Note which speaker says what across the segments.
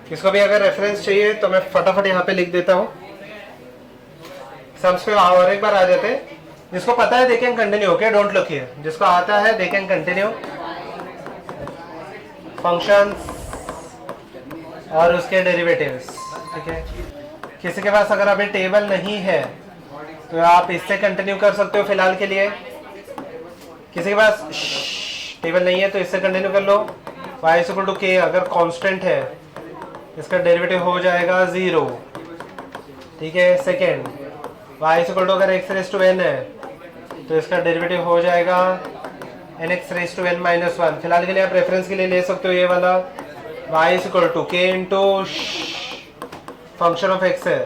Speaker 1: किसको भी अगर रेफरेंस चाहिए तो मैं फटाफट यहाँ पे लिख देता हूँ, सम्स पे और एक बार आ जाते हैं। जिसको पता है they can continue, okay, don't look here. जिसको आता है दे कैन कंटिन्यू। फंक्शंस और उसके डेरिवेटिव्स, ठीक है। किसी के पास अगर अभी टेबल नहीं है तो आप इससे कंटिन्यू कर सकते हो फिलहाल के लिए। किसी के पास टेबल नहीं है तो इससे कंटिन्यू कर लो। y इक्वल टू के अगर कांस्टेंट है इसका डेरिवेटिव हो जाएगा 0, ठीक है। सेकेंड, y इक्वल टू अगर x रेज टू n है तो इसका डेरिवेटिव हो जाएगा nx raise to n minus 1। फिलहाल के लिए आप रेफरेंस के लिए ले सकते हो ये वाला। y equal to k into function of x है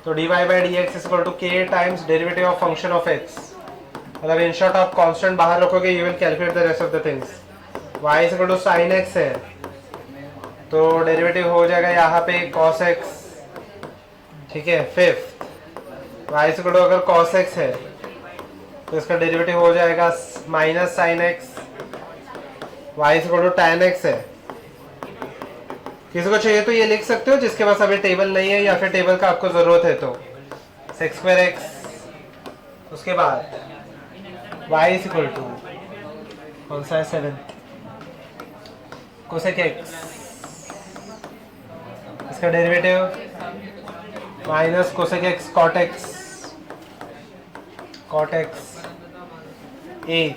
Speaker 1: तो dy by d x equal to k times derivative of function of x। मतलब इन शॉर्ट आप कांस्टेंट बाहर रखोगे, you will calculate the rest of the things. y equal to sine x है तो derivative हो जाएगा यहाँ पे cos x, ठीक है। फिफ्थ, y इक्वल टू अगर cos x है तो इसका डेरिवेटिव हो जाएगा minus sine x। y equal to tan x है। किसी को चाहिए तो ये लिख सकते हो, जिसके पास अभी टेबल नहीं है या फिर टेबल का आपको जरूरत है तो sec स्क्वायर x। उसके बाद y इक्वल टू कौन सा है 7 कोसेक x, इसका derivative minus cosec x cot x, cot x 8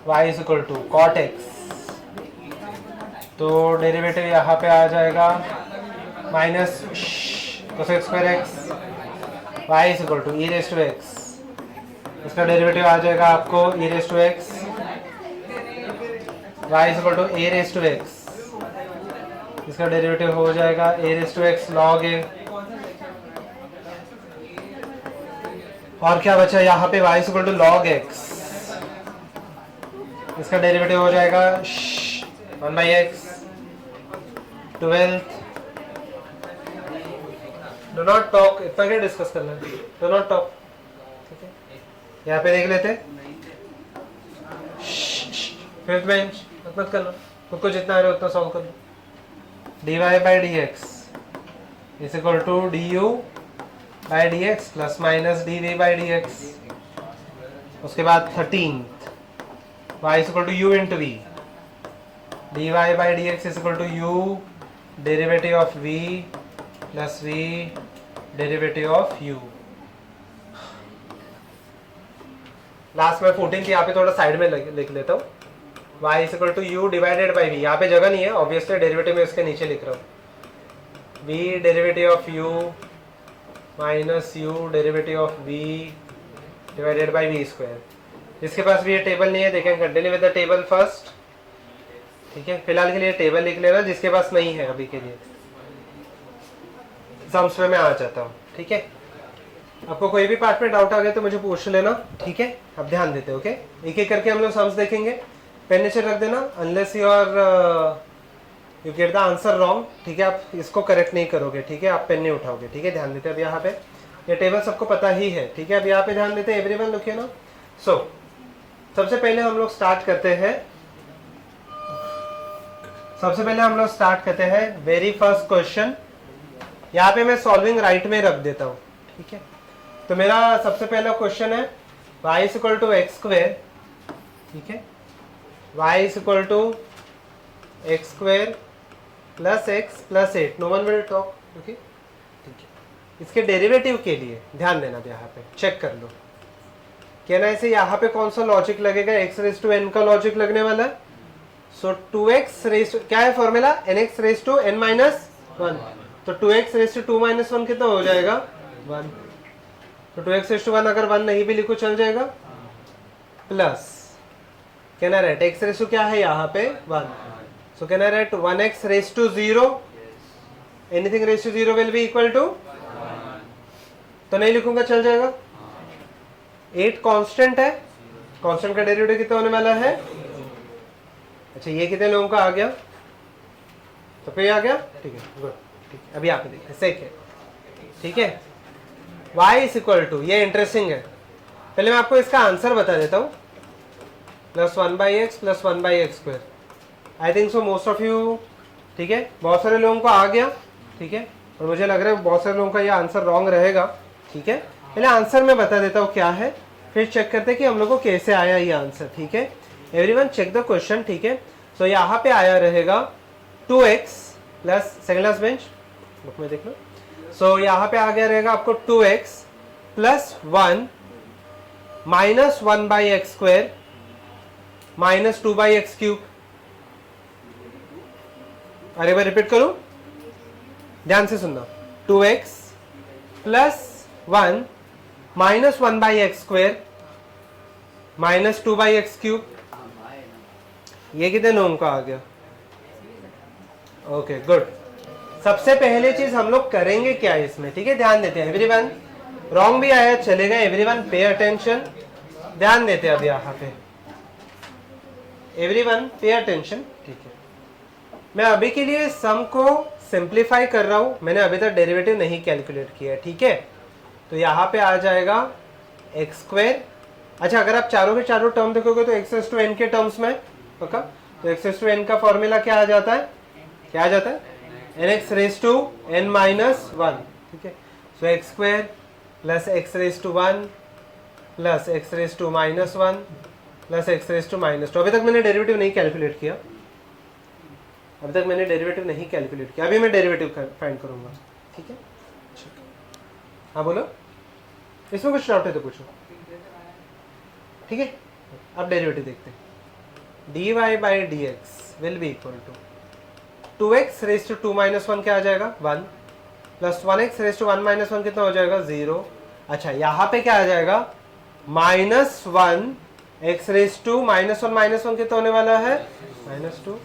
Speaker 1: y equal to cot x तो डेरिवेटिव यहाँ पे आ जाएगा minus cosec square x y equal to e raise to x। इसका डेरिवेटिव आ जाएगा आपको e raise to x, y equal to a raise to x। इसका डेरिवेटिव हो जाएगा a raise to x log a। और क्या बचा यहाँ पे y equal to log x। इसका डेरिवेटिव हो जाएगा 1 by x। 12th, do not talk, इतना क्या डिस्कस करना है, डो नॉट टॉक, ठीक है। यहाँ पे देख लेते। फिफ्थ बेंच मत कर लो, खुद को जितना आ रहा है उतना सॉल्व कर लो। dy by d x is equal to d u by d x plus minus d v by d x. उसके बाद 13th, y is equal to u into v, dy by d x is equal to u derivative of v plus v derivative of u। Last में 14th यहाँ पे थोड़ा side में लिख लेता हूँ। y is equal to u divided by v, यहाँ पे जगह नहीं है ऑब्वियसली, डेरिवेटिव में इसके नीचे लिख रहा हूँ। v derivative of u minus u derivative of v divided by v square. जिसके पास भी ये टेबल नहीं है they can continue with the table first, ठीक है। फिलहाल के लिए टेबल लिख लेना, जिसके पास नहीं है अभी के लिए। सम्स में मैं आ जाता हूँ, ठीक है। आपको कोई भी पार्ट में डाउट आ गया तो मुझे पूछ लेना, ठीक है। अब ध्यान देते हैं, ओके। एक एक करके हम लोग सम्स देखेंगे। पेन नीचे रख देना, unless you get the answer wrong, ठीक है। आप इसको करेक्ट नहीं करोगे, ठीक है, आप पेन नहीं उठाओगे, ठीक है। ध्यान देते हैं। अब यहाँ पे ये टेबल सबको पता ही है, ठीक है। अब यहाँ पे ध्यान देते हैं, एवरीवन लुकिए ना। सो सबसे पहले हम लोग स्टार्ट करते हैं वेरी फर्स्ट क्वेश्चन। यहाँ पे मैं सॉल्विंग राइट में रख देता हूँ, ठीक है। तो मेरा सबसे पहला क्वेश्चन है y is equal to x square, ठीक है। y is equal to x square plus x plus 8, no one will talk, okay, ठीक है। इसके डेरिवेटिव के लिए ध्यान देना, यहाँ पे चेक कर लो। कहना इसे यहाँ पे कौन सा लॉजिक लगेगा, x रेज टू n का लॉजिक लगने वाला है। सो 2x रेज टू, क्या है formula, nx raise to n minus 1। तो 2x रेज टू 2 माइनस 1 कितना हो जाएगा 1। तो 2x रेज टू 1 अगर 1 नहीं भी लिखो चल जाएगा, प्लस कहना राइट x रेज टू क्या है यहाँ पे 1। सो कहना right 1x raise to 0, anything raise to 0 will be equal to, तो नहीं लिखूंगा चल जाएगा। 8 कांस्टेंट है, कांस्टेंट का डेरिवेटिव कितना होने वाला है। अच्छा ये कितने लोगों का आ गया, तो पे आ गया, ठीक है, गुड, ठीक है। अभी आप देखिए सेक है, ठीक है। y इज इक्वल टू, ये इंटरेस्टिंग है, पहले मैं आपको इसका आंसर बता देता हूँ, plus 1 by x plus 1 by x square. I think so most of u ठीक है, बहुत सारे लोगों को आ गया, ठीक है, और मुझे लग रहा है बहुत सारे लोगों का ये आंसर रॉन्ग रहेगा, ठीक है। पहले आंसर मैं बता देता हूँ क्या है, फिर चेक करते हैं कि हम लोग को कैसे आया ये आंसर, ठीक है। एवरीवन चेक द क्वेश्चन, ठीक है। तो यहाँ पे आया रहेगा 2x plus, second last bench book में देख लो। सो यहाँ पे आ गया रहेगा आपको 2x plus 1 minus 1/x² minus 2/x³। अरे मैं रिपीट करूं, ध्यान से सुनना। 2x plus 1 minus 1/x² minus 2/x³। ये कितने लोगों का आ गया? Okay good. सबसे पहले चीज हम लोग करेंगे क्या इसमें, ठीक है, ध्यान देते हैं एवरीवन। रॉन्ग भी आया चलेगा, एवरीवन पे अटेंशन, ध्यान देते हैं अब यहाँ पे एवरीवन पे अटेंशन, ठीक है। मैं अभी के लिए सम को सिंप्लीफाई कर रहा हूं, मैंने अभी तक डेरिवेटिव नहीं कैलकुलेट किया है, ठीक है। तो यहाँ पे आ जाएगा x²। अच्छा, अगर आप चारों के चारों टर्म देखोगे तो x⁻n के टर्म्स में पक्का, तो x⁻n का फॉर्मूला क्या आ जाता है, क्या आ जाता है, nx⁻n−1, ठीक है। सो x² plus x⁻1 plus x⁻−1 plus x⁻²। अभी तक मैंने डेरिवेटिव नहीं कैलकुलेट किया, अभी तक मैंने डेरिवेटिव नहीं कैलकुलेट किया, अभी मैं डेरिवेटिव फाइंड करूंगा, ठीक है। हाँ बोलो, इसमें कुछ डाउट है तो पूछो, ठीक है। अब डेरिवेटिव देखते हैं। dy/dx will be equal to 2x⁻2−1 क्या आ जाएगा 1 प्लस 1x⁻1−1 कितना हो जाएगा 0। अच्छा, यहाँ पे क्या आ जाएगा -1 x⁻2−1 कितना होने वाला है -2,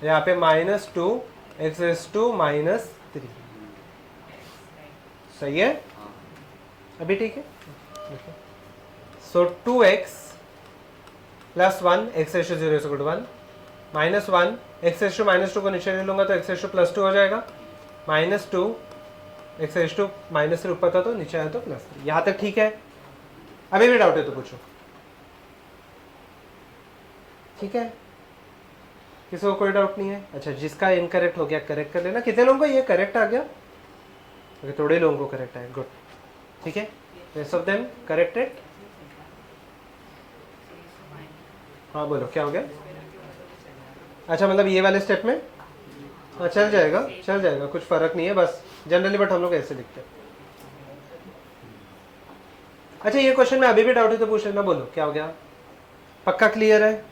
Speaker 1: यहाँ पे -2 x⁻2−3, सही है अभी, ठीक है। So 2x plus 1 x⁻0 minus 1 x⁻2 को नीचे ले लूंगा तो x⁻+2 हो जाएगा, -2 x⁻2−3 ऊपर था तो नीचे आया तो +3। यहाँ तक ठीक है, अभी भी डाउट है तो पूछो, ठीक है। किसी को कोई डाउट नहीं है? अच्छा, जिसका इनकरेक्ट हो गया करेक्ट कर लेना। कितने लोगों को ये करेक्ट आ गया? थोड़े लोगों को करेक्ट आया, गुड, ठीक है। Rest of them corrected. हाँ बोलो क्या हो गया? अच्छा, मतलब ये वाले स्टेप में हाँ चल जाएगा, चल जाएगा, कुछ फर्क नहीं है, बस जनरली बट हम लोग ऐसे लिखते हैं। अच्छा, ये क्वेश्चन में अभी भी डाउट है तो पूछ लेना, बोलो क्या हो गया, पक्का क्लियर है?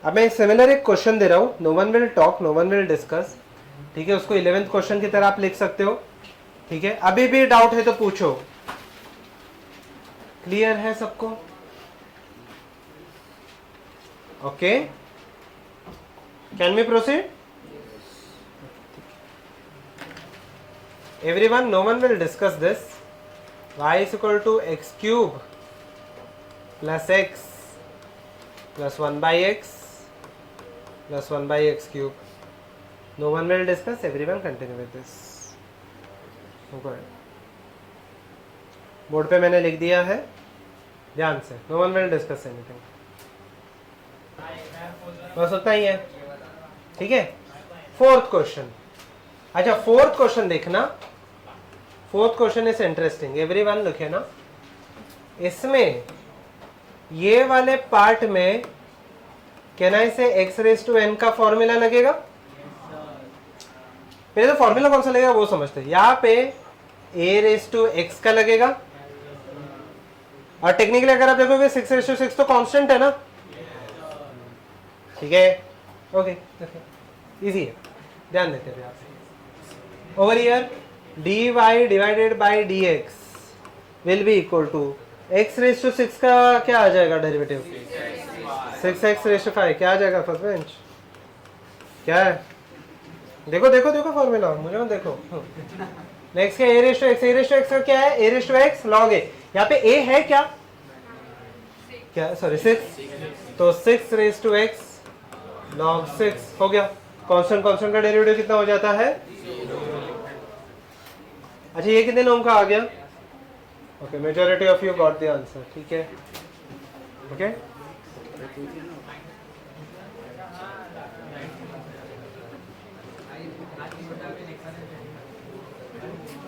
Speaker 1: अब मैं सिमिलर एक क्वेश्चन दे रहा हूँ, no one will talk, no one will discuss, ठीक है। उसको 11th क्वेश्चन की तरह आप लिख सकते हो, ठीक है। अभी भी डाउट है तो पूछो, क्लियर है सबको? Okay, can we proceed? Everyone, no one will discuss this. y is equal to x³ plus x plus 1/x plus 1/x³। No one will discuss, everyone continue with this. Board पे मैंने लिख दिया है, ध्यान से, no one will discuss anything, बस उतना ही है, ठीक है। 4th question. अच्छा, 4th क्वेश्चन देखना, 4th question is interesting, everyone लिखे ना। इसमें ये वाले पार्ट में कैन आई से x⁻n का फॉर्मूला लगेगा। पहले तो फॉर्मूला कौन सा लगेगा वो समझते हैं। यहाँ पे a⁻x का लगेगा, और टेक्निकली अगर आप देखोगे 6⁻6 तो कांस्टेंट है ना, ठीक है, ओके, इजी है, ध्यान देते हैं आप। Over here dy divided by dx will be equal to x⁻6 का क्या आ जाएगा डेरिवेटिव 6x⁵, क्या आ जाएगा फर्स्ट बेंच, क्या है? देखो देखो देखो फॉर्मूला, मुझे मत देखो। नेक्स्ट क्या a⁻x का क्या है, a⁻x log a, यहाँ पे a है क्या, क्या सॉरी 6, तो 6⁻x log 6 हो गया। कांस्टेंट कांस्टेंट का डेरिवेटिव कितना हो जाता है? अच्छा, ये कितने लोगों का आ गया? Okay, majority of you got the answer, ठीक है, ओके।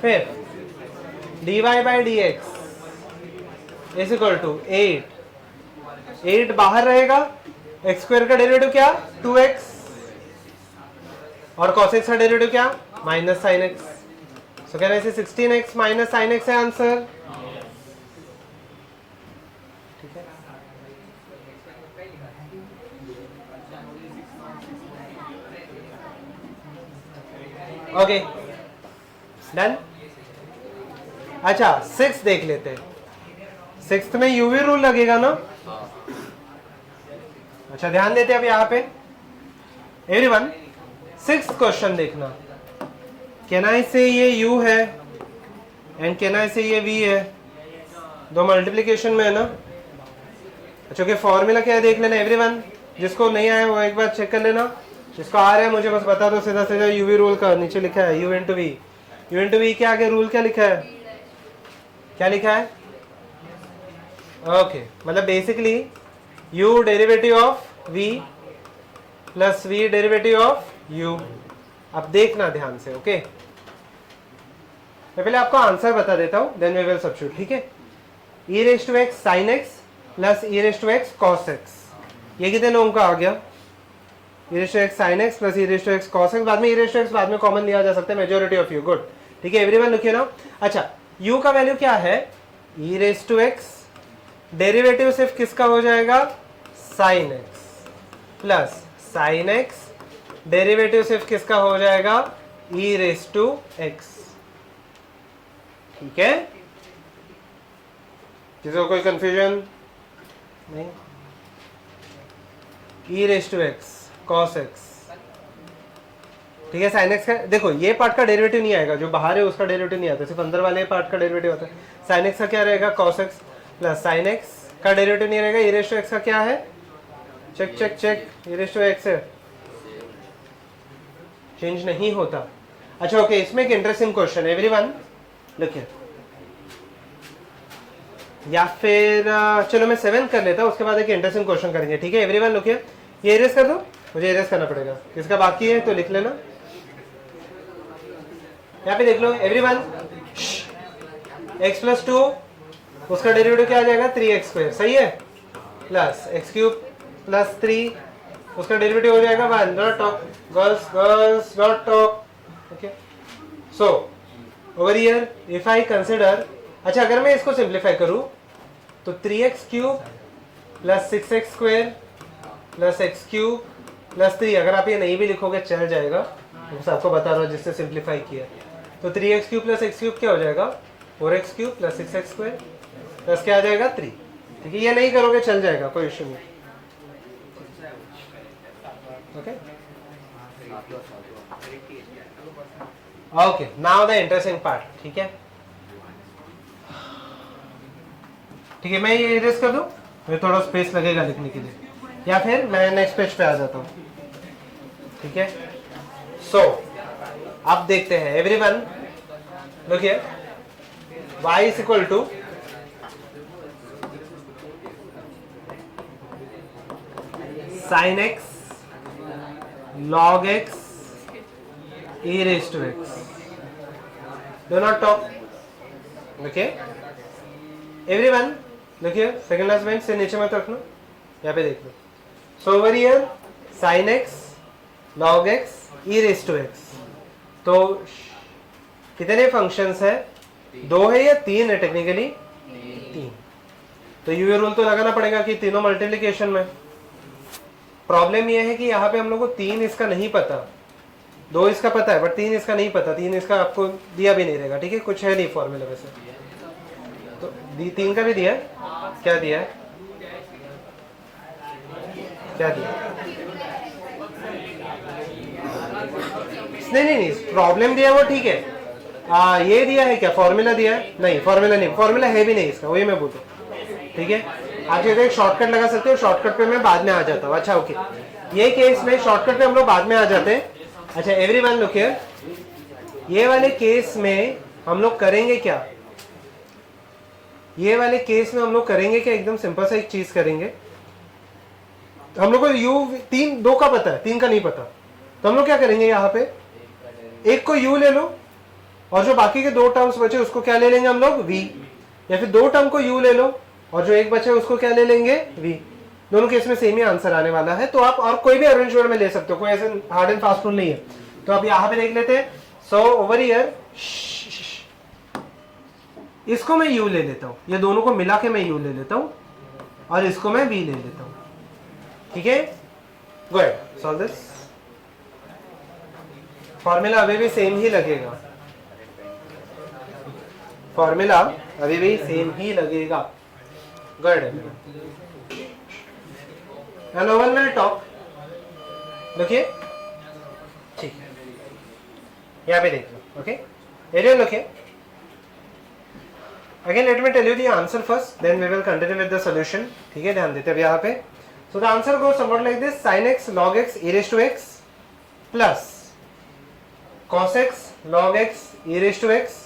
Speaker 1: फिर dy by d x is equal to 8 बाहर रहेगा, एक्स स्क्वायर का डेरिवेटिव क्या 2x और cos x का डेरिवेटिव क्या माइनस साइन एक्स। सो कहना इसे 16x माइनस साइन एक्स है आंसर। ठीक है, ओके डन। अच्छा 6 देख लेते हैं, 6th में यूवी रूल लगेगा ना। अच्छा ध्यान देते हैं अब यहाँ पे एवरीवन, 6th क्वेश्चन देखना। कैन आई से ये u है एंड कैन आई से ये v है, दो मल्टीप्लीकेशन में है ना। अच्छा ओके, फॉर्मूला क्या है देख लेना एवरीवन, जिसको नहीं आया वो एक बार चेक कर लेना, जिसको आ रहा है मुझे बस बता दो सीधा सीधा। यूवी रूल का नीचे लिखा है u into v, u into v के आगे रूल क्या लिखा है, क्या लिखा है ओके मतलब basically u derivative of v plus v derivative of u। अब देखना ध्यान से ओके, मैं पहले आपको आंसर बता देता हूं देन वी विल सब्स्टिट्यूट। ठीक है, e raise to x sin x plus e raise to x cos x, ये कितने लोगों का आ गया e raise to x sin x plus e raise to x cos x, बाद में e रेज़ टू x बाद में कॉमन लिया जा सकता है, मेजॉरिटी ऑफ u गुड। ठीक है एवरीवन लिखिए ना। अच्छा u का वैल्यू क्या है e raise to x, derivative सिर्फ किसका हो जाएगा sin x plus sin x, derivative सिर्फ किसका हो जाएगा e रेज़ टू x। ठीक है, किसी को कोई कंफ्यूजन नहीं, e raise to x cos x। ठीक है, sin x का देखो ये पार्ट का डेरिवेटिव नहीं आएगा, जो बाहर है उसका डेरिवेटिव नहीं आता, सिर्फ अंदर वाले पार्ट का डेरिवेटिव आता है। sin x का क्या रहेगा cos x plus sin x का डेरिवेटिव नहीं रहेगा, e रेज़ टू x का क्या है check check check, e raise to x है, चेंज नहीं होता। अच्छा ओके, इसमें एक इंटरेस्टिंग क्वेश्चन है एवरीवन, देखिए या फिर चलो मैं 7 कर लेता हूं, उसके बाद एक इंटरेस्टिंग क्वेश्चन करेंगे। ठीक है एवरीवन लुक हियर, ये इरेज कर दो, मुझे इरेज करना पड़ेगा, किसका बाकी है तो लिख लेना। यहाँ पे देख लो एवरीवन, x प्लस 2 उसका डेरिवेटिव क्या आ जाएगा 3x स्क्वायर, सही है, प्लस x क्यूब प्लस 3 उसका डेरिवेटिव हो जाएगा 1। Dot talk girls girls dot talk. Okay so over here if I consider, अच्छा अगर मैं इसको सिंप्लीफाई करूं तो 3x cube plus 6x square plus x cube plus 3, अगर आप ये नहीं भी लिखोगे चल जाएगा, तो आपको बता रहा हूँ जिससे सिंप्लीफाई किया। तो 3x cube plus x cube क्या हो जाएगा 4x cube plus 6x square plus क्या आ जाएगा 3। ठीक है, ये नहीं करोगे चल जाएगा, कोई इश्यू नहीं। Okay okay, now the interesting part. ठीक है ठीक है, मैं ये इरेज कर दूं, मुझे थोड़ा स्पेस लगेगा लिखने के लिए, या फिर मैं नेक्स्ट पेज पे आ जाता हूँ। ठीक है, सो अब देखते हैं everyone look here, y is equal to sin x log x e raised to x, do not talk। okay everyone look here, second last bench से नीचे मत रखना, यहाँ पे देख लो। So over here sin x log x e raised to x, तो कितने फंक्शंस है, 2 है या 3 है टेक्निकली 3, तो यूवी रूल तो लगाना पड़ेगा कि तीनों मल्टीप्लिकेशन में। प्रॉब्लम यह है कि यहाँ पे हम लोग को 3 इसका नहीं पता, 2 इसका पता है बट 3 इसका नहीं पता, 3 इसका आपको दिया भी नहीं रहेगा। ठीक है, कुछ है नहीं फॉर्मूला वैसे, तो 3 का भी दिया है, क्या दिया है, क्या दिया नहीं प्रॉब्लम दिया वो ठीक है, ये दिया है क्या फॉर्मूला दिया है, नहीं फॉर्मूला नहीं, फॉर्मूला है भी नहीं इसका, वही मैं बोलता हूँ। ठीक है, आप जो एक शॉर्टकट लगा सकते हो, शॉर्टकट पे मैं बाद में आ जाता हूँ। अच्छा ओके, ये केस में शॉर्टकट पे हम लोग बाद में आ जाते हैं। अच्छा एवरीवन लुक हियर, ये वाले केस में हम लोग करेंगे क्या, ये वाले केस में हम लोग करेंगे क्या, एकदम सिंपल सा एक चीज करेंगे। हम लोग को u 2 का पता है, 3 का नहीं पता, तो हम लोग क्या करेंगे यहाँ पे एक को u ले लो और जो बाकी के दो टर्म्स बचे उसको क्या ले लेंगे हम लोग v, या फिर दो टर्म को u ले लो और जो एक बचे उसको क्या ले लेंगे v। दोनों केस में सेम ही आंसर आने वाला है। तो आप और कोई भी अरेंजमेंट में ले सकते हो, कोई ऐसे हार्ड एंड फास्ट रूल नहीं है। तो आप यहां पे देख लेते हैं। सो ओवर हियर इसको मैं u ले लेता हूं, ये दोनों को मिला के मैं u ले लेता हूं और इसको मैं v ले लेता हूं। ठीक है, go ahead solve this. Formula अभी भी सेम ही लगेगा, फॉर्मूला अभी भी सेम ही लगेगा। Go ahead and no one will talk. देखिए ठीक है, यहाँ पे देख लो। ओके, एरियल okay. Again let me tell you the answer first, then we will continue with the solution. ठीक है, ध्यान देते हैं अब यहाँ पे। So the answer goes somewhat like this: sin x log x e raised to x plus cos x log x e raised to x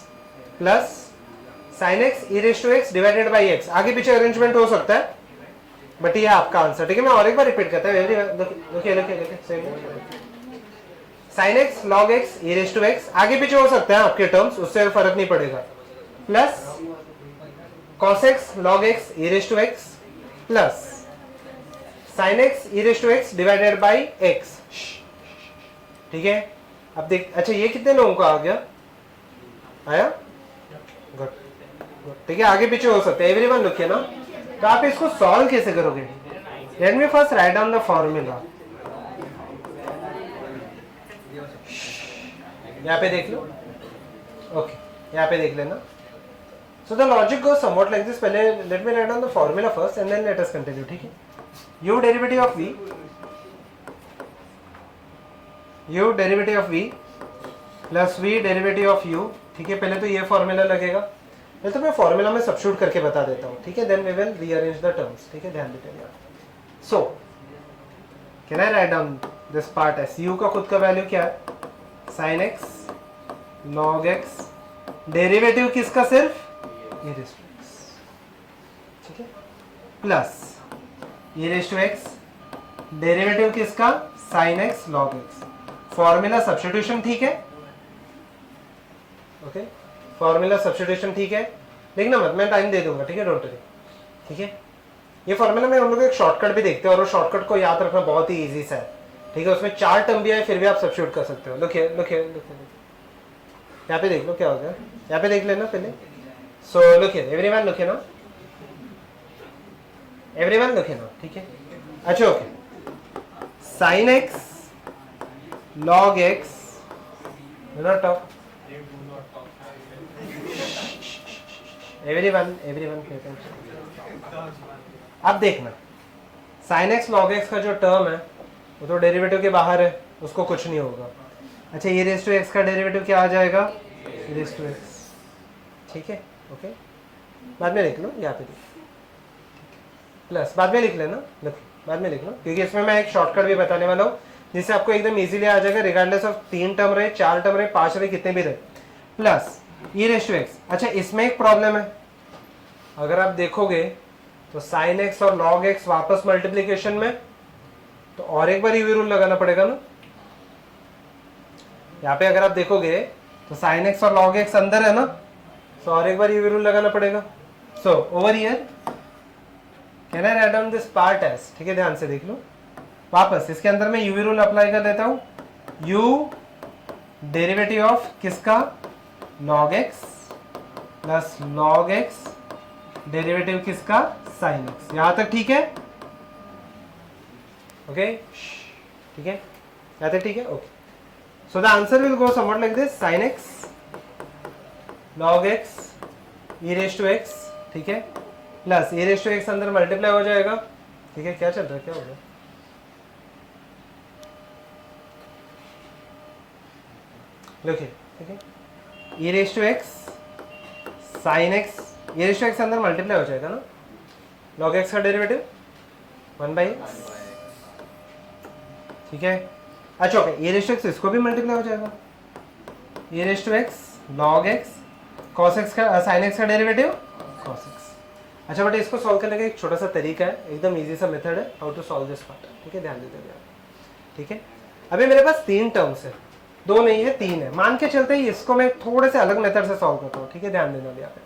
Speaker 1: plus sin x e raised to x divided by x। आगे पीछे arrangement हो सकता है, but ये आपका answer. ठीक है, मैं और एक बार रिपीट करता हूँ। sin x log x e raised to x, आगे पीछे हो सकता है आपके टर्म्स, उससे फर्क नहीं पड़ेगा। Plus cos x log x e raised to x plus sin x e raised to x divided by x। ठीक है, अब देख, अच्छा ये कितने लोगों का आ गया, आया? Good good. ठीक है, आगे पीछे हो सकते हैं, एवरीवन लिखिए ना। तो आप इसको सॉल्व कैसे करोगे? Let me first write down the formula. यहाँ पे देख लो। ओके, यहाँ पे देख लेना। So the logic goes somewhat like this. पहले let me write down the formula first and then let us continue. ठीक है, u derivative of v, u derivative of v plus v derivative of u। ठीक है, पहले तो ये formula लगेगा, पहले तो मैं फॉर्मूला में सब्स्टिट्यूट करके बता देता हूँ। ठीक है, then we will rearrange the terms। ठीक है, ध्यान देते हैं। So can I write down this part as u का खुद का वैल्यू क्या है? sin x log x, derivative किसका? सिर्फ e raised to x। ठीक है, plus e raised to x, derivative किसका? sin x log x। Formula substitution ठीक है। ओके, फॉर्मूला सब्स्टिट्यूशन ठीक है, लिखना मत, मैं टाइम दे दूंगा। ठीक है, डोंट वरी। ठीक है, ये फॉर्मूला में हम लोग एक शॉर्टकट भी देखते हैं और वो शॉर्टकट को याद रखना बहुत ही इजी सा है। ठीक है, उसमें 4 टर्म भी है, फिर भी आप सब्स्टिट्यूट कर सकते हो। लिखिए लिखिए लिखिए, यहाँ पे देख लो क्या हो गया, यहाँ पे देख लेना पहले। So look here, everyone look here now, everyone look here now। ठीक है, अच्छा okay, sin x log x, do not talk, everyone pay attention। अब देखना, sin x log x का जो टर्म है वो तो डेरिवेटिव के बाहर है, उसको कुछ नहीं होगा। अच्छा, e raised to x का डेरिवेटिव क्या आ जाएगा? e raised to x। ठीक है, ओके, बाद में लिख लो, यहाँ पे प्लस बाद में लिख लेना, बाद में लिख लो, क्योंकि इसमें मैं एक शॉर्टकट भी बताने वाला हूँ जिससे आपको एकदम इजीली आ जाएगा, रिगार्डलेस ऑफ 3 टर्म रहे, 4 टर्म रहे, 5 रहे, कितने भी रहे। Plus e raised to x। अच्छा, इसमें एक प्रॉब्लम है, अगर आप देखोगे तो sin x और log x वापस मल्टीप्लीकेशन में, तो और एक बार यूवी रूल लगाना पड़ेगा ना। यहाँ पे अगर आप देखोगे तो sin x और log x अंदर है ना, तो और एक बार यूवी रूल लगाना पड़ेगा। So over here can I write down this part as. ठीक है, ध्यान से देख लो, वापस इसके अंदर मैं यूवी रूल अप्लाई कर देता हूँ। u डेरिवेटिव ऑफ किसका? log x plus log x derivative किसका? sin x। यहां तक ठीक है? ओके, ठीक है, यहां तक ठीक है। Okay, so the answer will go somewhat like this: sin x log x e raised to x। ठीक है, plus e raised to x अंदर मल्टीप्लाई हो जाएगा। ठीक है, क्या चल रहा है, क्या हो गया? देखिए, ठीक है, e raised to x sin x, e raised to x अंदर मल्टीप्लाई हो जाएगा ना, log x का डेरिवेटिव 1/x। ठीक है, अच्छा okay, e raised to x इसको भी मल्टीप्लाई हो जाएगा, e raised to x log x cos x का sin x का डेरिवेटिव cos x। अच्छा, बट इसको सॉल्व करने का एक छोटा सा तरीका है, एकदम इजी सा मेथड है how to solve this part. ठीक है, ध्यान देते हैं। ठीक है, अभी मेरे पास 3 टर्म्स है, 2 नहीं है 3 है, मान के चलते ही इसको मैं थोड़े से अलग मेथड से सॉल्व करता हूँ, ठीक है, ध्यान देना यहाँ पे।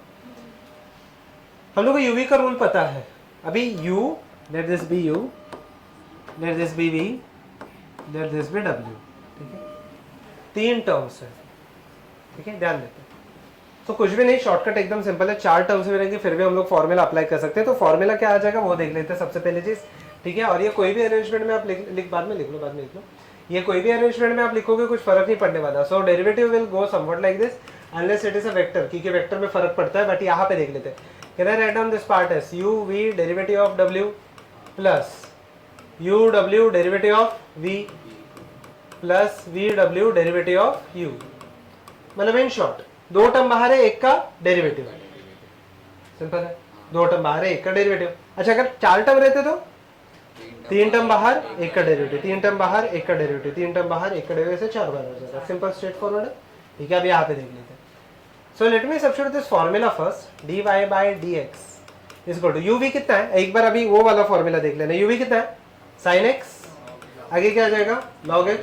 Speaker 1: हम लोग को यूवी का रूल पता है। अभी u, let this be u, let this be v, let this be w, ठीक है, 3 टर्म्स है, ठीक है, ध्यान देते हैं। तो कुछ भी नहीं, शॉर्टकट एकदम सिंपल है, 4 टर्म्स में रहेंगे, फिर भी हम लोग फॉर्मूला अप्लाई कर सकते हैं। तो फॉर्मूला क्या आ जाएगा वो देख लेते हैं सबसे पहले चीज, ठीक है। और ये कोई भी अरेंजमेंट में आप बाद में लिख लो, ये कोई भी अरेंजमेंट में आप लिखोगे कुछ फर्क नहीं पड़ने वाला। So derivative will go somewhat like this unless it is a vector, क्योंकि वेक्टर में फर्क पड़ता है। बट यहाँ पे देख लेते हैं, can I write down this part as u v derivative of w plus u w derivative of v plus v w derivative of u। मतलब इन शॉर्ट 2 टर्म बाहर है, एक का डेरिवेटिव है, सिंपल है। 2 टर्म बाहर है, एक का डेरिवेटिव। अच्छा अगर 4 टर्म रहते तो 3 टर्म बाहर, एक का डेरिवेटिव, 3 टर्म बाहर, एक का डेरिवेटिव, 3 टर्म बाहर, एक का डेरिवेटिव से 4 बार हो जाएगा। सिंपल स्ट्रेट फॉरवर्ड है, ठीक है। अब यहाँ पे देख लेते हैं। So let me substitute this formula first, dy by dx is equal to uv कितना है, एक बार अभी वो वाला फॉर्मूला देख लेना। uv कितना है, sin x, आगे क्या आ जाएगा log x,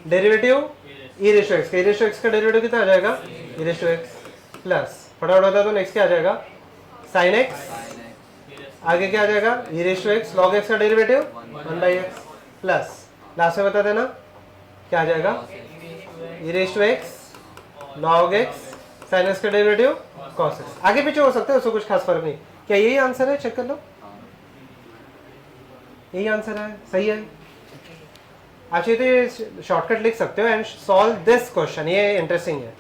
Speaker 1: derivative e ratio x का, e रेशो x का डेरिवेटिव कितना आ जाएगा e रेशो x प्लस फटाफट होता तो नेक्स्ट क्या आ जाएगा sin x, आगे क्या आ जाएगा e ratio x, log x का डेरिवेटिव 1/x प्लस लास्ट में बता देना क्या आ जाएगा e ratio x, log x, sin x का डेरिवेटिव cos x। आगे पीछे हो सकते हैं, उसको कुछ खास फर्क नहीं। क्या यही आंसर है, चेक कर लो, यही आंसर है, सही है। आप चाहिए तो शॉर्टकट लिख सकते हो एंड सॉल्व दिस क्वेश्चन, ये इंटरेस्टिंग है।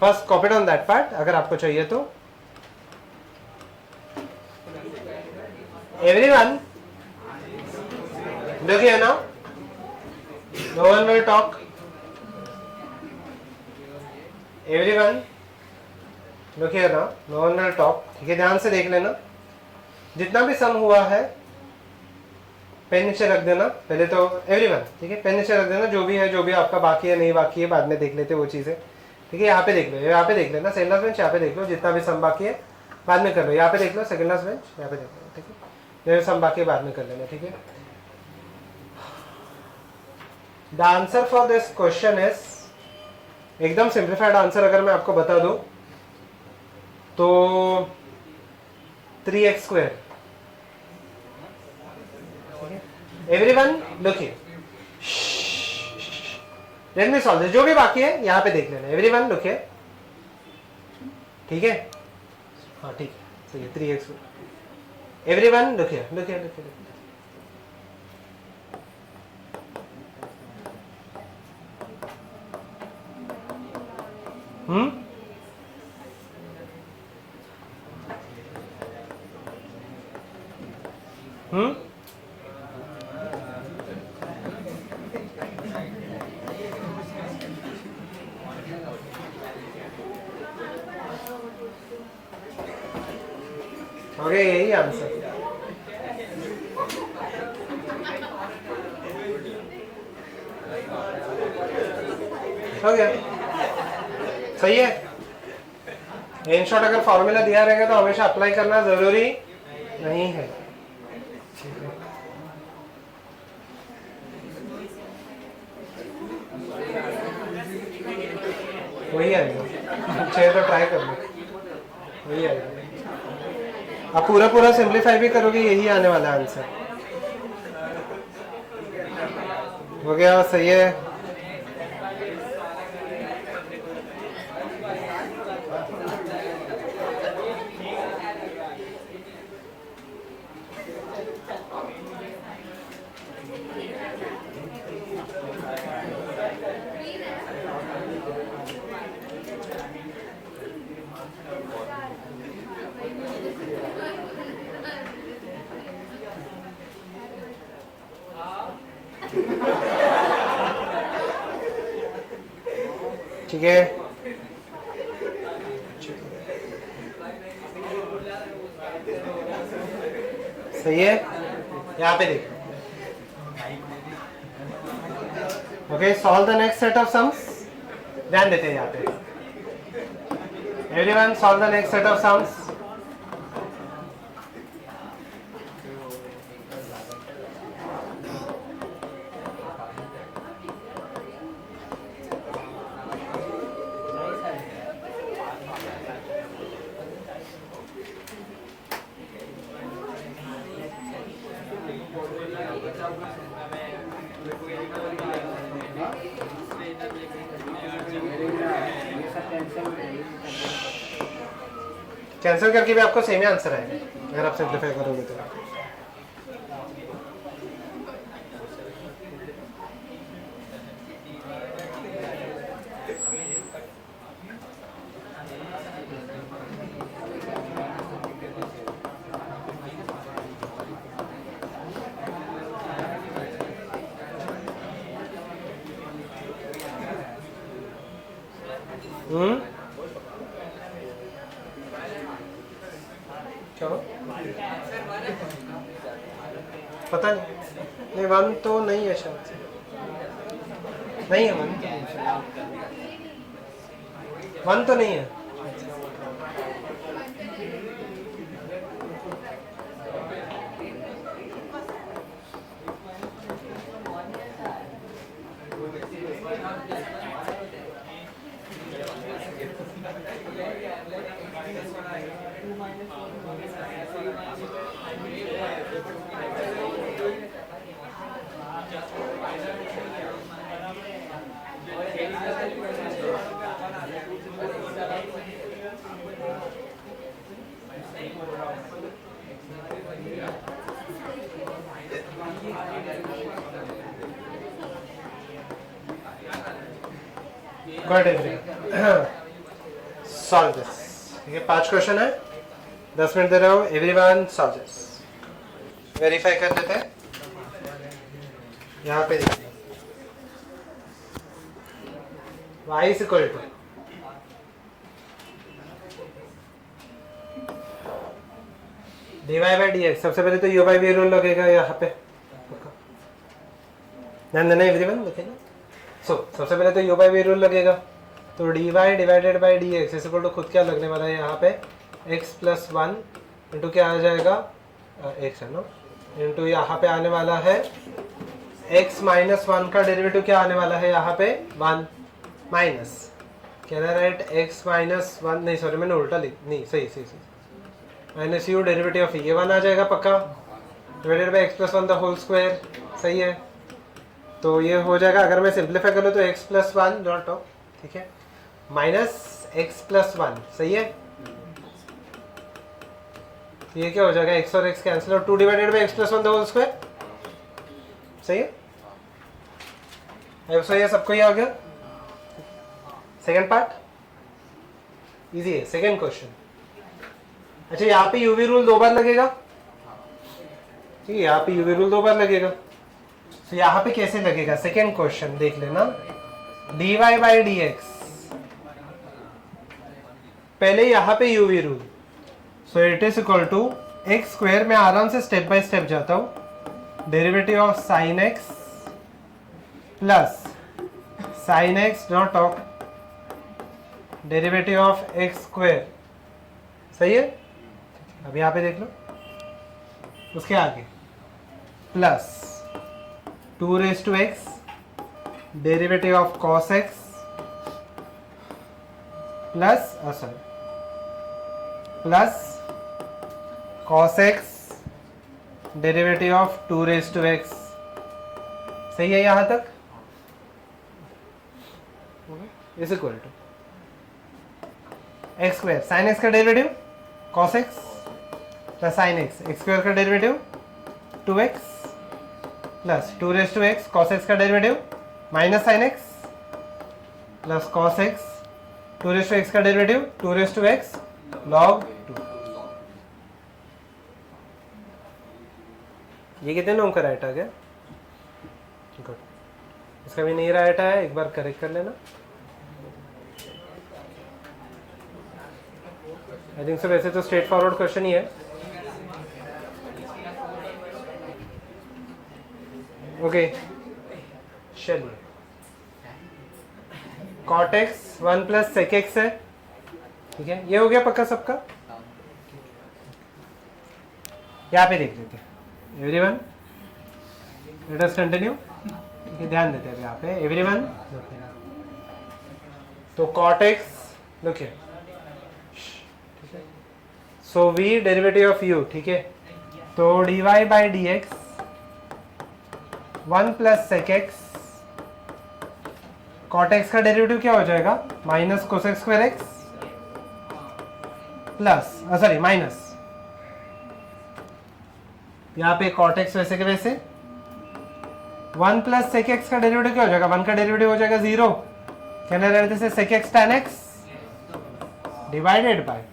Speaker 1: First copy down that part अगर आपको चाहिए तो। Everyone look here now, no one will talk, everyone look here now, no one will talk, ठीक है। ध्यान से देख लेना, जितना भी सम हुआ है पेन नीचे रख देना पहले तो एवरीवन, ठीक है, पेन नीचे रख देना, जो भी है, जो भी आपका बाकी है नहीं बाकी है बाद में देख लेते वो चीज़ें, ठीक है। यहाँ पे देख लो, यहाँ पे देख लेना, सेकंड लास्ट बेंच यहाँ पे देख लो, जितना भी सम बाकी है बाद में कर लो, यहाँ पे देख लो सेकंड लास्ट बेंच यहाँ पे देख लो, ठीक है, जो सम बाकी है बाद में कर लेना, ठीक है। The answer for this question is एकदम सिंप्लीफाइड आंसर अगर मैं आपको बता दूं तो 3x²। Everyone look here, let me solve this, जो भी बाकी है यहाँ पे देख लेना। एवरीवन लुक हियर, ठीक है, हाँ ठीक है, सही है 3x²। Everyone look here, look here, look here, okay, यही आंसर। हो गया, सही है। इन शॉर्ट अगर फॉर्मूला दिया रहेगा तो हमेशा अप्लाई करना जरूरी नहीं है, वही आएगा, चाहे तो ट्राई कर लो, वही आएगा। आप पूरा पूरा सिंप्लीफाई भी करोगे यही आने वाला आंसर। हो गया, सही है। ठीक है, सही है। यहाँ पे देखो, okay, solve the next set of sums. ध्यान देते हैं यहाँ पे, everyone solve the next set of sums. Cancel करके भी आपको सेम ही आंसर आएगा अगर आप सिंप्लीफाई करोगे तो। क्या पता नहीं 1 तो नहीं है शायद से, नहीं है 1 तो नहीं है। Got everyone, solve this. ठीक है, 5 क्वेश्चन है, 10 मिनट दे रहे हो। Everyone solve this. वेरीफाई कर लेते हैं। यहाँ पे देखिए y is equal to dy by dx। सबसे पहले तो u बाई v रूल लगेगा यहाँ पे, ध्यान देना एवरीवन देखेंगे। सबसे पहले तो u बाई v रूल लगेगा, तो dy डिवाइडेड बाई dx इस इक्वल टू खुद क्या लगने वाला है यहाँ पे x प्लस 1 इंटू क्या आ जाएगा x है ना, इंटू यहाँ पे आने वाला है x माइनस 1 का डेरिवेटिव क्या आने वाला है यहाँ पे 1 माइनस क्या राइट x माइनस 1, नहीं सॉरी मैंने उल्टा लिख, नहीं सही सही सही, माइनस यू डेरिवेटिव ऑफ ये 1 आ जाएगा पक्का, divided by x plus 1 the whole square. सही है, तो ये हो जाएगा। अगर मैं सिंप्लीफाई कर लूँ तो x प्लस 1 डॉट ऑफ, ठीक है, माइनस x प्लस 1। सही है, तो ये क्या हो जाएगा x और x कैंसिल और 2 divided by x plus 1 the whole square. सही है, अब सही है, सबको ये आ गया। सेकंड पार्ट इजी है, सेकंड क्वेश्चन। अच्छा यहाँ पे यूवी रूल 2 बार लगेगा, ठीक है, यहाँ पे यूवी रूल 2 बार लगेगा। तो यहाँ पे कैसे लगेगा, सेकेंड क्वेश्चन देख लेना। dy बाई dx, पहले यहाँ पे UV rule, so it is equal to x square. में आराम से स्टेप बाय स्टेप जाता हूँ। Derivative of sine x plus sine x dot of derivative of x square. सही है, अब यहाँ पे देख लो, उसके आगे plus 2 raise to x derivative of cos x plus sorry plus cos x derivative of 2 raise to x. सही है यहां तक, is equal to x square sine x का derivative cos x plus sine x x square का derivative 2x plus 2 raise to x cos x का derivative minus sine x plus cos x 2 raise to x का derivative 2 raise to x log 2। ये कितने number का right आ गया? Good, इसका भी नहीं राइट आया, एक बार करेक्ट कर लेना। आई थिंक सो वैसे तो स्ट्रेट फॉरवर्ड क्वेश्चन ही है। ओके चलिए, cot x 1 plus sec x है, ठीक है, ये हो गया पक्का सबका। यहाँ पे देख लेते हैं एवरीवन, लेट अस कंटिन्यू। ठीक है, ध्यान देते हैं यहाँ पे एवरीवन। तो कॉट एक्स देखिए, ठीक है, so we derivative of u, ठीक है, तो dy by d x 1 plus sec x cot x का डेरिवेटिव क्या हो जाएगा, minus cosec square x plus sorry minus, यहाँ पे कॉट एक्स वैसे के वैसे 1 प्लस सेक एक्स का डेरिवेटिव क्या हो जाएगा, 1 का डेरिवेटिव हो जाएगा 0, कहने रहते से sec x tan x divided by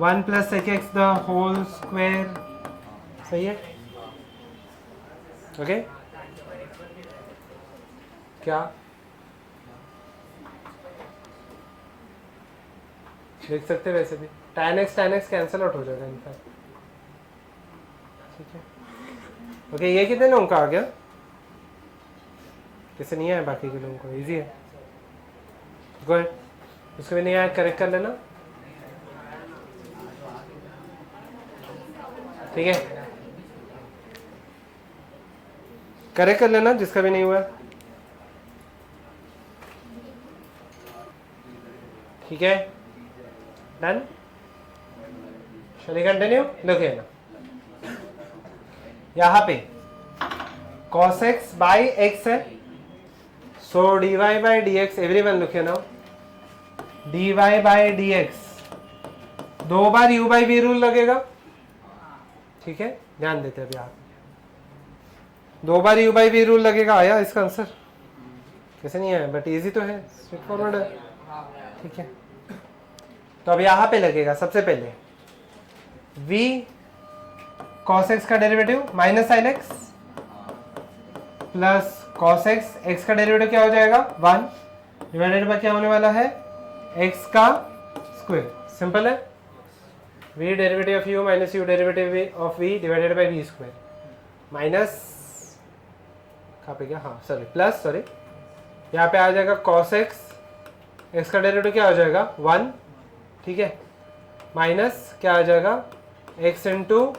Speaker 1: 1 plus sec x the whole square. सही है, ओके क्या देख सकते हैं, वैसे भी tan x कैंसिल आउट हो जाएगा इनका। ठीक है, ओके ये कितने लोगों का आ गया, किसे नहीं आया, बाकी के लोगों को इजी है, गुड, उसको भी नहीं आया करेक्ट कर लेना। ठीक है, करेक्ट कर लेना जिसका भी नहीं हुआ। ठीक है, डन, चलिए कंटिन्यू। देखिए ना यहां पे cos x बाई एक्स है, सो dy by d x, everyone लिखे ना dy by d x, 2 bar u by v rule लगेगा। ठीक है, ध्यान देते अभी आप, 2 बार u बाई v रूल लगेगा। आया इसका आंसर, कैसे नहीं आया, बट इजी तो है, स्ट्रेट फॉरवर्ड है। ठीक है, तो अब यहां पे लगेगा सबसे पहले v cos x का derivative minus sine x plus cos x, x का डेरिवेटिव क्या हो जाएगा 1 डिवाइडेड बाय क्या होने वाला है x का स्क्वायर। सिंपल है, v derivative of u minus u derivative of v divided by v square minus कहाँ पे गया, हाँ सॉरी प्लस, सॉरी यहाँ पे आ जाएगा cos x, x का डेरिवेटिव क्या हो जाएगा 1, ठीक है, माइनस क्या आ जाएगा x into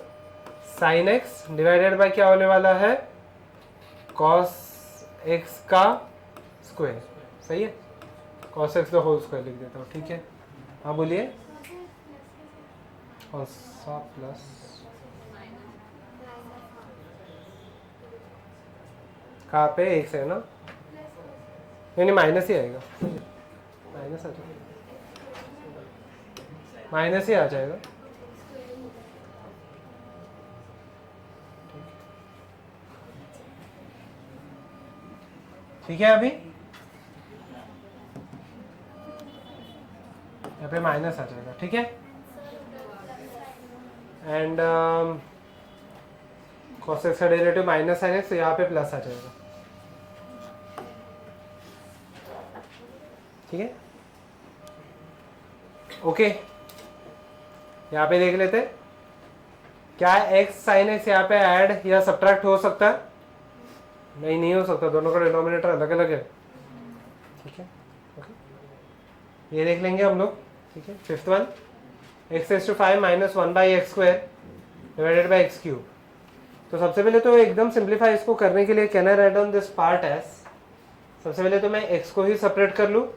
Speaker 1: sine x divided bye क्या होने वाला है cos x का स्क्वायर। सही है, cos x का होल स्क्वायर लिख देता हूँ। ठीक है, हाँ बोलिए, कौन सा प्लस, कहाँ पे x है ना, नहीं माइनस ही आएगा, माइनस आ जाएगा, माइनस ही आ जाएगा। ठीक है, अभी यहाँ पे माइनस आ जाएगा। ठीक है, एंड cos x का डेरिवेटिव माइनस साइन एक्स, तो यहाँ पे प्लस आ जाएगा। ठीक है, ओके, यहाँ पे देख लेते क्या x साइन एक्स यहाँ पे ऐड या सब्ट्रैक्ट हो सकता है, नहीं हो सकता, दोनों का डिनोमिनेटर अलग अलग है। ठीक है, ओके, ये देख लेंगे हम लोग। ठीक है, fifth one x raise to 5 minus 1 by x square divided by x cube. तो सबसे पहले तो एकदम सिंप्लीफाई इसको करने के लिए can I write down this part as, सबसे पहले तो मैं x को ही सेपरेट कर लूँ,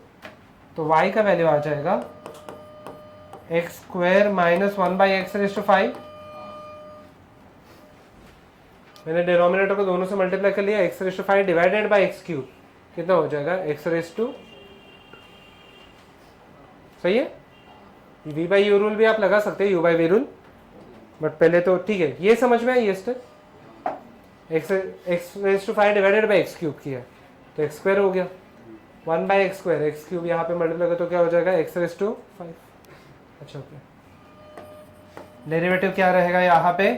Speaker 1: तो y का वैल्यू आ जाएगा x square minus 1 by x raise to 5, मैंने डिनोमिनेटर को दोनों से मल्टीप्लाई कर लिया, x raise to 5 divided by x cube, कितना हो जाएगा एक्स रेज़ टू, सही है, v बाई यू रूल भी आप लगा सकते हैं, u by v rule, but पहले तो ठीक है ये समझ में आई, ये step x raise to 5 divided by x cube किया तो एक्स स्क्वायर हो गया, 1 by x square, x cube यहाँ पे मल्टीप्लाई कर तो क्या हो जाएगा एक्स रेज़ टू 5। अच्छा ओके, डेरिवेटिव क्या रहेगा यहाँ पे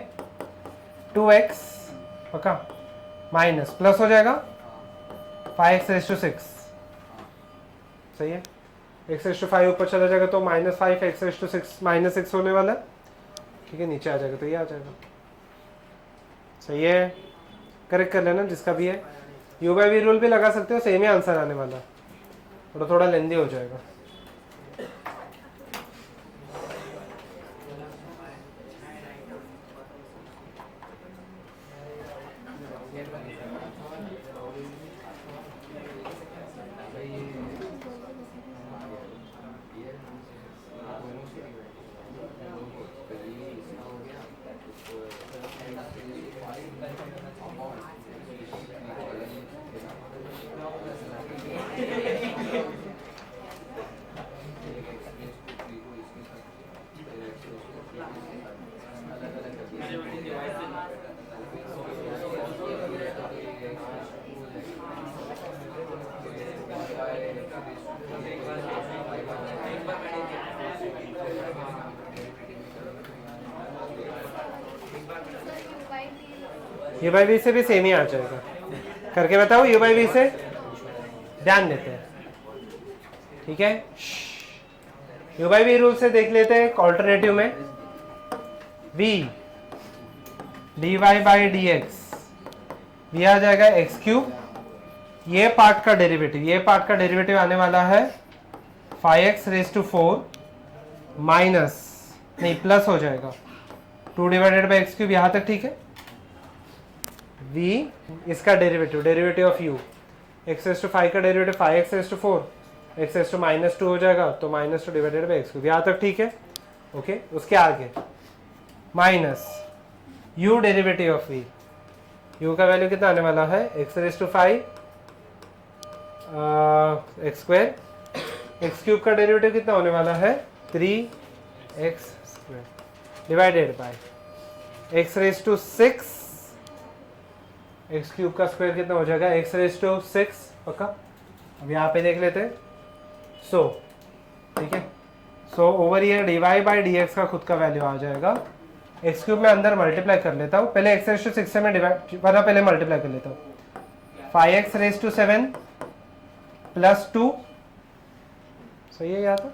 Speaker 1: 2x पक्का, माइनस प्लस हो जाएगा 5x रेज़ टू 6। सही है, x रेज़ टू 5 ऊपर चला जाएगा तो minus 5 x raise to 6 minus 6 होने वाला है। ठीक है, नीचे आ जाएगा तो ये आ जाएगा। सही है, करेक्ट कर लेना जिसका भी है, u बाई v रूल भी लगा सकते हो, सेम ही आंसर आने वाला, थोड़ा लेंदी हो जाएगा। यू बाई वी से भी सेम ही आ जाएगा। करके बताओ यू बाई वी से, ध्यान देते हैं, ठीक है। यू बाई वी रूल से देख लेते हैं ऑल्टरनेटिव में, v dy by d x, v आ जाएगा एक्स क्यूब, ये पार्ट का डेरिवेटिव आने वाला है 5x रेज टू 4 माइनस, नहीं प्लस हो जाएगा 2 डिवाइडेड बाई एक्स क्यूब, यहां तक ठीक है। v इसका derivative of u, x raise to 5 का derivative 5x raise to 4, x raise to minus 2 हो जाएगा, तो minus 2 divided by x cube, यहां तक ठीक है। ओके, उसके आगे minus u derivative of v, u का वैल्यू कितना आने वाला है x raise to 5 x square, x cube का डेरिवेटिव कितना होने वाला है 3x square divided by x raise to 6, x cube का स्क्वायर कितना हो जाएगा x रेज टू 6, पक्का। अब यहाँ पे देख लेते हैं, सो ठीक है, so over here d y by d x का खुद का वैल्यू आ जाएगा, एक्स क्यूब में अंदर मल्टीप्लाई कर लेता हूँ, पहले x रेज टू 6 से मैं डिवाइड वरना पहले मल्टीप्लाई कर लेता हूँ, 5x रेज टू 7 प्लस 2, सही है यहाँ पर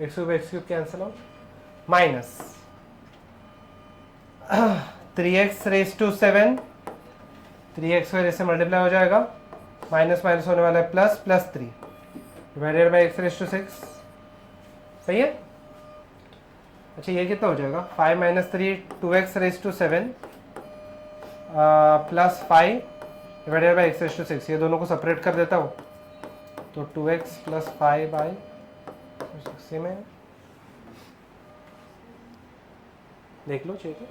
Speaker 1: x cube cancel out, minus 3x raise to 7, 3x square से मल्टीप्लाई हो जाएगा, माइनस माइनस होने वाला है plus, plus 3 divided by x raise to 6, सही है। अच्छा ये कितना हो जाएगा 5 minus 3 2x raise to 7 plus 5 divided by x raise to 6, ये दोनों को सेपरेट कर देता हूँ, तो 2x प्लस 5 बाई 6 में देख लो, ठीक है,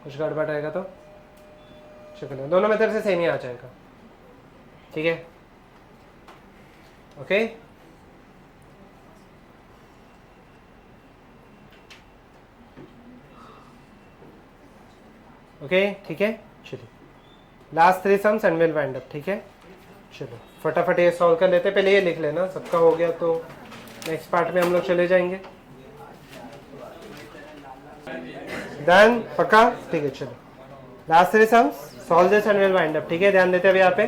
Speaker 1: कुछ गड़बड़ रहेगा तो चलो, दोनों मेथड से सेम ही आ जाएगा, ठीक है। ओके, ओके ठीक है, चलिए last 3 sums and will wind up, ठीक है। चलो फटाफट ये सॉल्व कर लेते हैं, पहले ये लिख लेना, सबका हो गया तो नेक्स्ट पार्ट में हम लोग चले जाएंगे। डन, पक्का, ठीक है। चलो last 3 sums, solve this and will wind up, ठीक है। ध्यान देते हैं अभी यहाँ पे,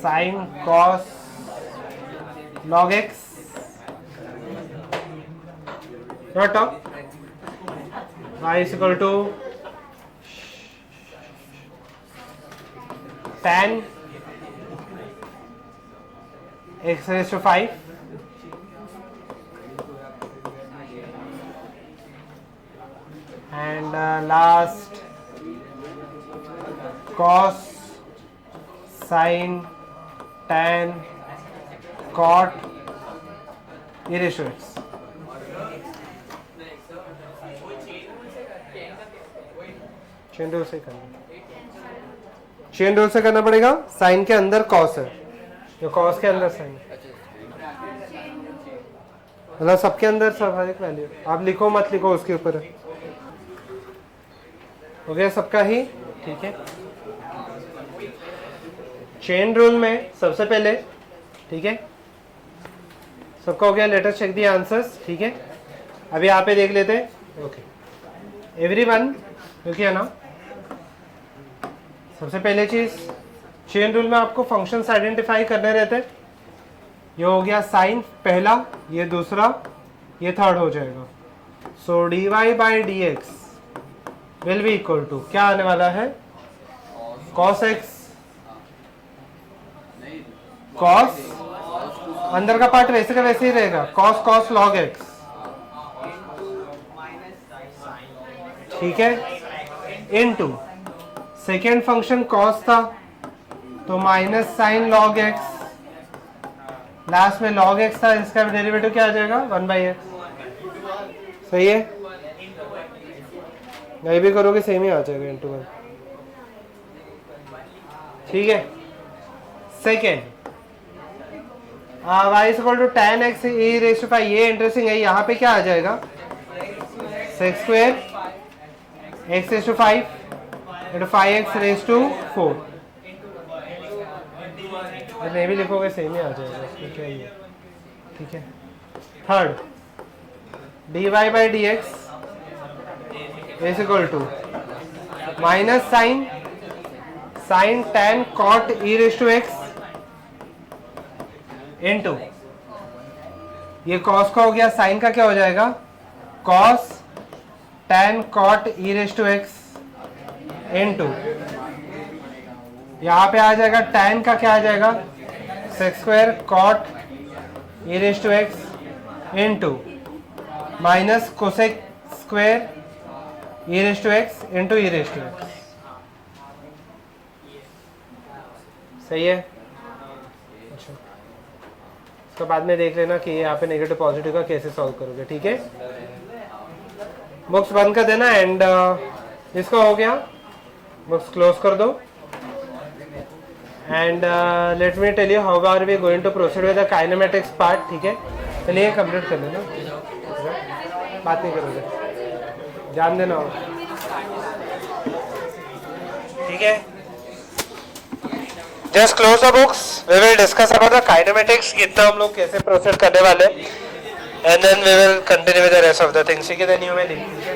Speaker 1: sine cos log x not of y is equal to tan x raised to 5 and last cos sin tan cot e raised to x। Chain rule से करना, चेन रूल से करना पड़ेगा। साइन के अंदर कॉस है, जो कॉस के अंदर साइन है, मतलब सबके अंदर स्वाभाविक वैल्यू, आप लिखो मत लिखो उसके ऊपर है। हो गया सबका ही, ठीक है। चेन रूल में सबसे पहले, ठीक है, सबका हो गया। Let us check the answers, ठीक है। अभी यहाँ पे देख लेते हैं। ओके एवरीवन, देखिए ना, सबसे पहले चीज चेन रूल में आपको फंक्शंस आइडेंटिफाई करने रहते हैं। ये हो गया साइन पहला, ये दूसरा, ये थर्ड हो जाएगा। So d y by d x will be equal to क्या आने वाला है, कॉस एक्स, कॉस अंदर का पार्ट वैसे का वैसे ही रहेगा, कॉस कॉस लॉग एक्स, ठीक है, इनटू सेकेंड फंक्शन कॉस था तो minus sign log x, last में लॉग एक्स था, इसका डेरिवेटिव क्या आ जाएगा 1/x। सही है, नहीं भी करोगे सेम ही आ जाएगा इनटू 1, ठीक है। Second y is equal to tan x e raise to 5, ये इंटरेस्टिंग है। यहाँ पे क्या आ जाएगा, sec square x raise to 5 into 5x raise to 4। नहीं भी लिखोगे सेम ही आ जाएगा, इसमें क्या ही है। ठीक है, third dy by d x is equal to minus sine tan cot e raise to x into, ये कॉस का हो गया, साइन का क्या हो जाएगा, cos tan cot e raise to x into, यहाँ पे आ जाएगा tan का क्या आ जाएगा, sec square cot e raise to x into minus cosec square e raise to x into e raise to x। सही है। अच्छा, तो बाद में देख लेना कि यहाँ पे नेगेटिव पॉजिटिव का कैसे सॉल्व करोगे। ठीक है, बुक्स बंद कर देना एंड इसका हो गया, बुक्स क्लोज कर दो and let me tell you how are we going to proceed with the kinematics part. ठीक है, चलिए कंप्लीट कर लेना, बात नहीं करोगे, ध्यान देना हो। ठीक है, just close the books, we will discuss about the kinematics, कितना हम लोग कैसे प्रोसीड करने वाले, and then we will continue with the rest of the things. ठीक है, देन यू मे लीव। ठीक है।